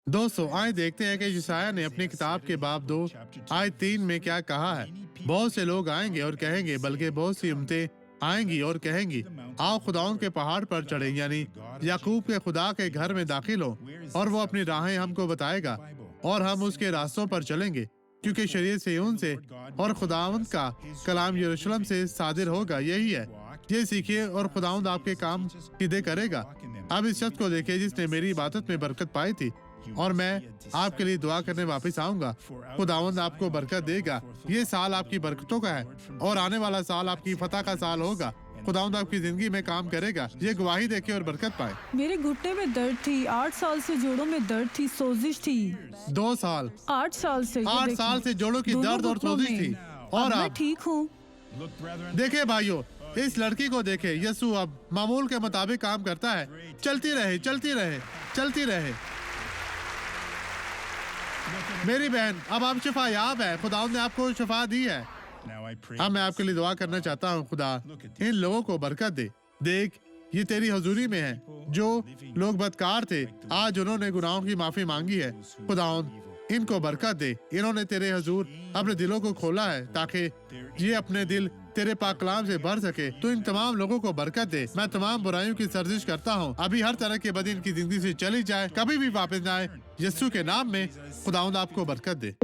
दोस्तों आए देखते हैं कि यशायाह ने अपनी किताब के बाब 2 आयत 3 में क्या कहा है। बहुत से लोग आएंगे और कहेंगे, बल्कि बहुत सी उम्मतें आएंगी और कहेंगी, आओ खुदाउन के पहाड़ पर चढ़े, यानी याकूब के खुदा के घर में दाखिल हो, और वो अपनी राहें हमको बताएगा और हम उसके रास्तों पर चलेंगे, क्योंकि शरीयत सिय्योन से और खुदावंद का कलाम यरूशलेम से सादिर होगा। यही है, ये सीखिए और खुदावंद आपके काम सीधे करेगा। अब इस शख्स को देखिए जिसने मेरी इबादत में बरकत पाई थी, और मैं आपके लिए दुआ करने वापस आऊंगा। खुदावंद आपको बरकत देगा। ये साल आपकी बरकतों का है और आने वाला साल आपकी फतह का साल होगा। खुदावंद आपकी जिंदगी में काम करेगा। ये गवाही देखे और बरकत पाए। मेरे घुटने में दर्द थी, 8 साल से जोड़ों में दर्द थी, सोजिश थी। 2 साल 8 साल से 8 साल से जोड़ों की दोनों दर्द और घुटनों सोजिश में। थी, और अब मैं अब ठीक हूँ। देखे भाइयों, इस लड़की को देखे। यीशु अब मामूल के मुताबिक काम करता है। चलती रहे, चलती रहे, चलती रहे। मेरी बहन, अब आप शिफा याब है। खुदा ने आपको शिफा दी है। अब मैं आपके लिए दुआ करना चाहता हूँ। खुदा इन लोगों को बरकत दे। देख, ये तेरी हजूरी में है। जो लोग बदकार थे, आज उन्होंने गुनाहों की माफी मांगी है। खुदा इनको बरकत दे। इन्होंने तेरे हजूर अपने दिलों को खोला है ताकि ये अपने दिल तेरे पाक कलाम से भर सके। तो इन तमाम लोगों को बरकत दे। मैं तमाम बुराइयों की सर्जिश करता हूँ। अभी हर तरह के बदी इनकी जिंदगी से चली जाए, कभी भी वापस न आए। यीशु के नाम में खुदावंद आपको बरकत दे।